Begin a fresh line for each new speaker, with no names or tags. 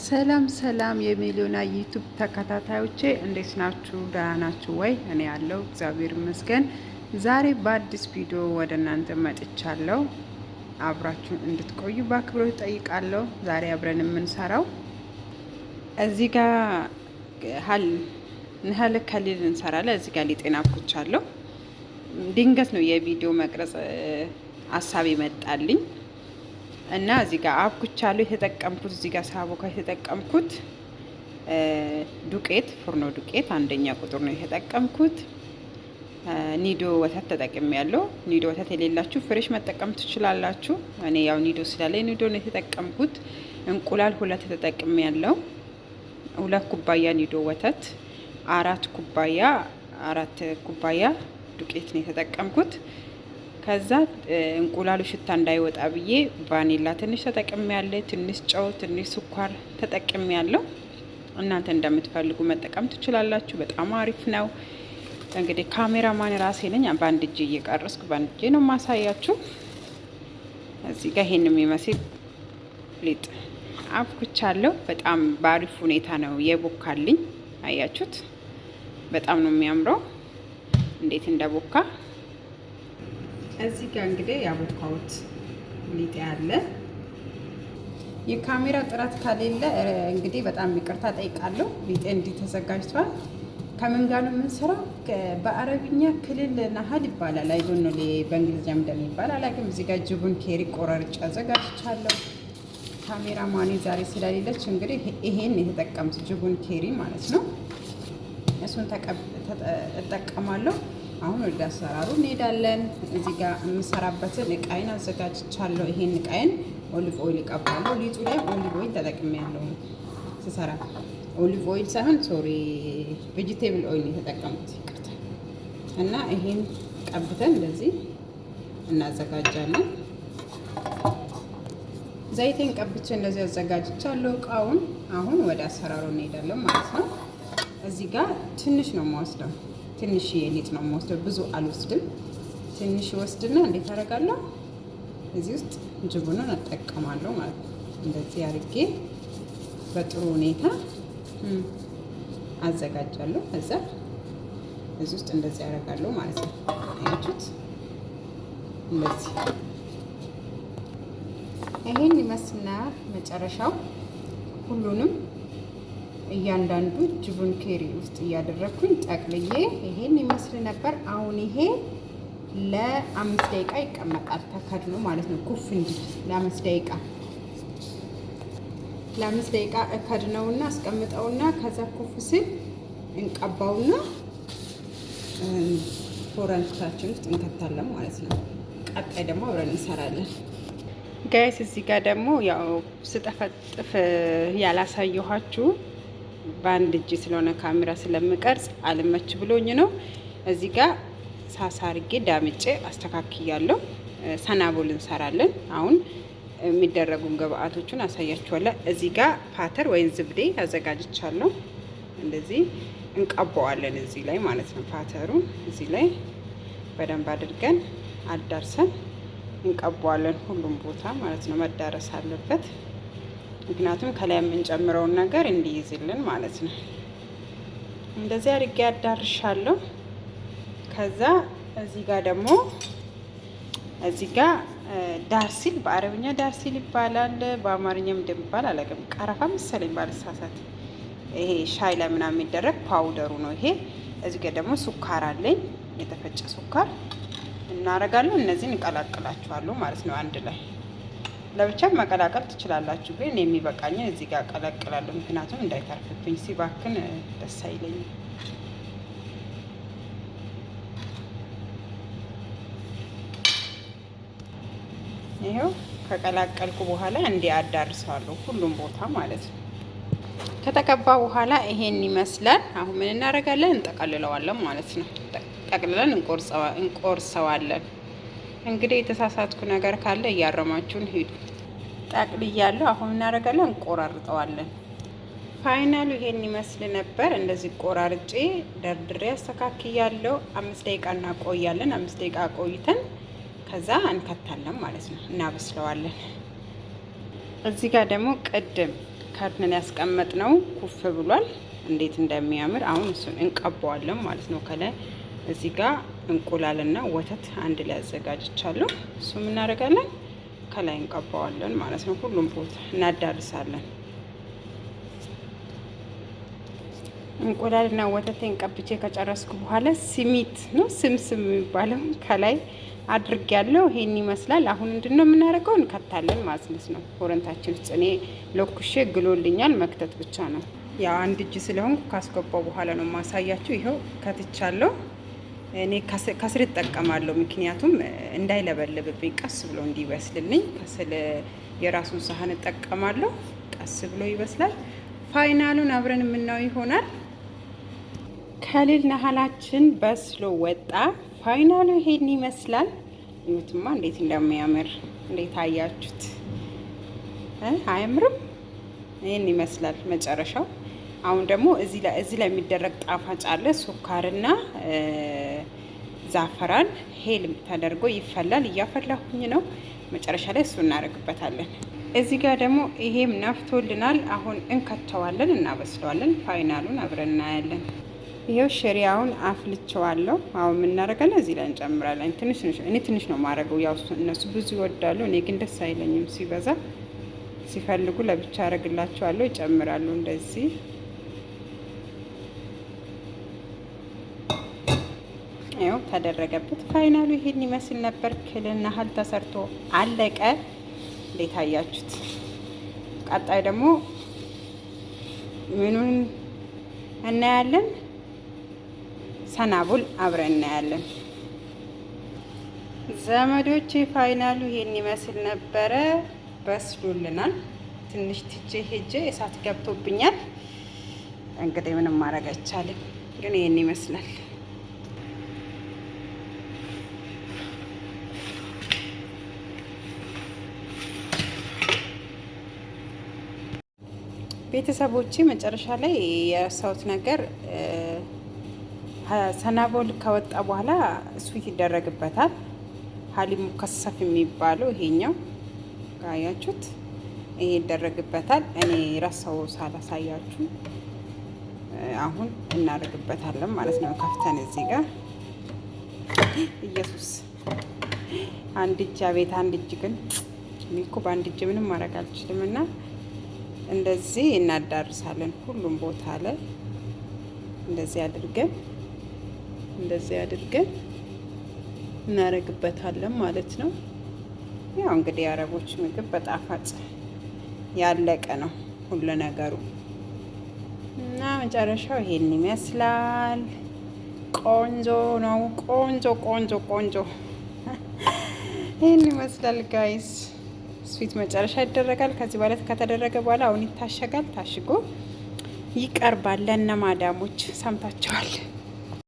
ሰላም ሰላም የሚሊዮና ዩቲዩብ ተከታታዮቼ እንዴት ናችሁ? ደህና ናችሁ ወይ? እኔ ያለው እግዚአብሔር ይመስገን። ዛሬ በአዲስ ቪዲዮ ወደ እናንተ መጥቻለሁ። አብራችሁን እንድትቆዩ በአክብሮት ጠይቃለሁ። ዛሬ አብረን የምንሰራው እዚህ ጋር ንሀል ከሊል እንሰራለን። እዚህ ጋር ሊጤና አብኩቻለሁ። ድንገት ነው የቪዲዮ መቅረጽ ሀሳብ ይመጣልኝ እና እዚህ ጋር አብኩቻለሁ። የተጠቀምኩት እዚህ ጋር ሳቦካ የተጠቀምኩት ዱቄት ፍርኖ ዱቄት አንደኛ ቁጥር ነው የተጠቀምኩት። ኒዶ ወተት ተጠቅሜያለሁ። ኒዶ ወተት የሌላችሁ ፍሬሽ መጠቀም ትችላላችሁ። እኔ ያው ኒዶ ስላለኝ ኒዶ ነው የተጠቀምኩት። እንቁላል 2 ተጠቅሜያለሁ። 2 ኩባያ ኒዶ ወተት፣ 4 ኩባያ ዱቄት ነው የተጠቀምኩት። ከዛ እንቁላሉ ሽታ እንዳይወጣ ብዬ ቫኒላ ትንሽ ተጠቅሜያለሁ። ትንሽ ጨው፣ ትንሽ ስኳር ተጠቅሜያለሁ። እናንተ እንደምትፈልጉ መጠቀም ትችላላችሁ። በጣም አሪፍ ነው። እንግዲህ ካሜራማን ራሴ ነኝ። በአንድ እጄ እየቀረስኩ በአንድ እጄ ነው ማሳያችሁ። እዚህ ጋር ይሄን የሚመስል ሊጥ አብኩቻለሁ። በጣም በአሪፍ ሁኔታ ነው የቦካልኝ። አያችሁት? በጣም ነው የሚያምረው እንዴት እንደቦካ። እዚህ ጋር እንግዲህ ያቦካሁት ሊጥ ያለ የካሜራ ጥራት ከሌለ እንግዲህ በጣም ይቅርታ ጠይቃለሁ። ሊጤ እንዲህ ተዘጋጅቷል። ከምን ጋር ነው የምንሰራው? በአረብኛ ክልል ናሀል ይባላል። አይዶን ነው በእንግሊዝኛ እንደሚባል አላውቅም። እዚህ ጋር ጅቡን ኬሪ ቆራርጬ አዘጋጅቻለሁ። ካሜራ ማኔ ዛሬ ስለሌለች እንግዲህ ይሄን የተጠቀምኩት ጅቡን ኬሪ ማለት ነው። እሱን እጠቀማለሁ። አሁን ወደ አሰራሩ እንሄዳለን። እዚህ ጋር የምሰራበትን እቃይን አዘጋጅቻለሁ። ይሄን እቃይን ኦሊቭ ኦይል እቀባለሁ። ሊጡ ላይ ኦሊቭ ኦይል ተጠቅሜያለሁ ስሰራ። ኦሊቭ ኦይል ሳይሆን ሶሪ ቬጂቴብል ኦይል የተጠቀምኩት ይቅርታ። እና ይሄን ቀብተን እንደዚህ እናዘጋጃለን። ዘይቴን ቀብቼ እንደዚህ አዘጋጅቻለሁ እቃውን። አሁን ወደ አሰራሩ እንሄዳለን ማለት ነው። እዚህ ጋር ትንሽ ነው የምወስደው፣ ትንሽ የሊጥ ነው የምወስደው፣ ብዙ አልወስድም። ትንሽ ወስድና እንዴት አደርጋለሁ? እዚህ ውስጥ ጅቡኑን እጠቀማለሁ ማለት ነው። እንደዚህ አድርጌ በጥሩ ሁኔታ አዘጋጃለሁ። ከዛ እዚህ ውስጥ እንደዚህ አደርጋለሁ ማለት ነው። አያችሁት? እንደዚህ ይሄን ይመስልና መጨረሻው ሁሉንም እያንዳንዱ ጅቡን ኬሪ ውስጥ እያደረኩኝ ጠቅልዬ ይሄን ይመስል ነበር። አሁን ይሄ ለ5 ደቂቃ ይቀመጣል ተከድኖ ማለት ነው። ኩፍ እንጂ ለ5 ደቂቃ እከድነውና አስቀምጠውና ከዛ ኩፍ ሲል እንቀባውና ፎረንታችን ውስጥ እንከታለን ማለት ነው። ቀጣይ ደግሞ አብረን እንሰራለን። ጋይስ እዚህ ጋር ደግሞ ያው ስጠፈጥፍ ያላሳየኋችሁ በአንድ እጅ ስለሆነ ካሜራ ስለምቀርጽ አልመች ብሎኝ ነው። እዚህ ጋር ሳሳ አድርጌ ዳምጬ አስተካክያለሁ። ሰናቦል እንሰራለን። አሁን የሚደረጉን ግብአቶቹን አሳያችኋለሁ። እዚህ ጋር ፓተር ወይም ዝብዴ አዘጋጅቻለሁ። እንደዚህ እንቀባዋለን እዚህ ላይ ማለት ነው። ፓተሩን እዚህ ላይ በደንብ አድርገን አዳርሰን እንቀባዋለን። ሁሉም ቦታ ማለት ነው መዳረስ አለበት። ምክንያቱም ከላይ የምንጨምረውን ነገር እንዲይዝልን ማለት ነው። እንደዚህ አድርጌ አዳርሻለሁ። ከዛ እዚህ ጋር ደግሞ እዚህ ጋር ዳርሲል በአረብኛ ዳርሲል ይባላል፣ በአማርኛም እንደሚባል አላውቅም። ቀረፋ መሰለኝ ባልሳሳት። ይሄ ሻይ ላይ ምናምን የሚደረግ ፓውደሩ ነው ይሄ። እዚህ ጋር ደግሞ ሱካር አለኝ፣ የተፈጨ ሱካር እናረጋለሁ። እነዚህን እንቀላቅላችኋለሁ ማለት ነው አንድ ላይ። ለብቻ መቀላቀል ትችላላችሁ፣ ግን የሚበቃኝን እዚህ ጋር ቀላቅላለሁ። ምክንያቱም እንዳይተርፍብኝ፣ ሲባክን ደስ አይለኝም። ይሄው ከቀላቀልኩ በኋላ እንዲህ አዳርሰዋለሁ ሁሉም ቦታ ማለት ነው። ከተቀባ በኋላ ይሄን ይመስላል። አሁን ምን እናደርጋለን? እንጠቀልለዋለን ማለት ነው። ጠቅልለን እንቆርሰዋለን። እንግዲህ የተሳሳትኩ ነገር ካለ እያረማችሁን ሂዱ። ጠቅልያለሁ። አሁን እናደርጋለን፣ እንቆራርጠዋለን። ፋይናሉ ይሄን ይመስል ነበር። እንደዚህ ቆራርጬ ደርድሬ አስተካክያለሁ። 5 ደቂቃ እናቆያለን። 5 ደቂቃ ቆይተን ከዛ እንከታለን ማለት ነው፣ እናበስለዋለን። እዚህ ጋር ደግሞ ቅድም ከድነን ያስቀመጥነው ኩፍ ብሏል። እንዴት እንደሚያምር አሁን እሱን እንቀባዋለን ማለት ነው። ከላይ እዚህ ጋር እንቁላልና ወተት አንድ ላይ አዘጋጅቻለሁ። እሱ እናደርጋለን ከላይ እንቀባዋለን ማለት ነው። ሁሉም ቦታ እናዳርሳለን። እንቁላልና ወተቴን ቀብቼ ከጨረስኩ በኋላ ሲሚት ነው ስምስም የሚባለው ከላይ አድርጌያለሁ። ይሄን ይመስላል። አሁን ምንድነው የምናደርገው? እንከታለን ማለት ነው። ሆረንታችን ውስጥ እኔ ለኩሼ ግሎልኛል፣ መክተት ብቻ ነው። ያው አንድ እጅ ስለሆንኩ ካስገባው በኋላ ነው ማሳያችሁ። ይኸው ከትቻለሁ። እኔ ከስር እጠቀማለሁ፣ ምክንያቱም እንዳይለበልብብኝ ቀስ ብሎ እንዲበስልልኝ ከስል የራሱን ሳህን እጠቀማለሁ። ቀስ ብሎ ይበስላል። ፋይናሉን አብረን የምናየው ይሆናል። ከሊል ነሃላችን በስሎ ወጣ። ፋይናሉ ይሄን ይመስላል። ይሁትማ እንዴት እንደሚያምር እንዴት አያችሁት? አያምርም? ይሄን ይመስላል መጨረሻው። አሁን ደግሞ እዚህ ላይ የሚደረግ ጣፋጭ አለ። ሱካርና ዛፈራን ሄል ተደርጎ ይፈላል። እያፈላሁኝ ነው። መጨረሻ ላይ እሱ እናደርግበታለን። እዚህ ጋር ደግሞ ይሄም ነፍቶልናል። አሁን እንከተዋለን፣ እናበስለዋለን። ፋይናሉን አብረን እናያለን። ይሄው ሽሪያውን አፍልቸዋለሁ። አሁን የምናደርገው እዚህ ላይ እንጨምራለን። እኔ ትንሽ ነው የማደርገው። ያው እነሱ ብዙ ይወዳሉ፣ እኔ ግን ደስ አይለኝም ሲበዛ። ሲፈልጉ ለብቻ አደርግላቸዋለሁ፣ ይጨምራሉ እንደዚህ። ይኸው ተደረገበት። ፋይናሉ ይሄን ይመስል ነበር። ክልና ሀል ተሰርቶ አለቀ። እንዴት አያችሁት? ቀጣይ ደግሞ ምኑን እናያለን? ሰናቡል አብረን እናያለን። ዘመዶቼ ፋይናሉ ይሄን ይመስል ነበረ። በስሉልናል። ትንሽ ትቼ ሄጄ እሳት ገብቶብኛል። እንግዲህ ምንም ማድረግ አይቻልም፣ ግን ይሄን ይመስላል። ቤተሰቦቼ መጨረሻ ላይ የረሳሁት ነገር ሰናቦል ከወጣ በኋላ ስዊት ይደረግበታል። ሀሊብ ሙከሰፍ የሚባለው ይሄኛው ካያችሁት፣ ይሄ ይደረግበታል። እኔ ረሳው ሳላሳያችሁ፣ አሁን እናደርግበታለን ማለት ነው። ከፍተን እዚህ ጋር ኢየሱስ አንድ እጅ፣ አቤት አንድ እጅ። ግን እኔ እኮ በአንድ እጅ ምንም ማድረግ አልችልም። እና እንደዚህ እናዳርሳለን ሁሉም ቦታ ላይ እንደዚህ አድርገን እናደርግበታለን ማለት ነው። ያው እንግዲህ የአረቦች ምግብ በጣፋጭ ያለቀ ነው ሁሉ ነገሩ እና መጨረሻው ይሄን ይመስላል። ቆንጆ ነው። ቆንጆ ይሄን ይመስላል ጋይስ። ስዊት መጨረሻ ይደረጋል። ከዚህ በኋላ ከተደረገ በኋላ አሁን ይታሸጋል። ታሽጎ ይቀርባል። ለእነ ማዳሞች ሰምታቸዋል።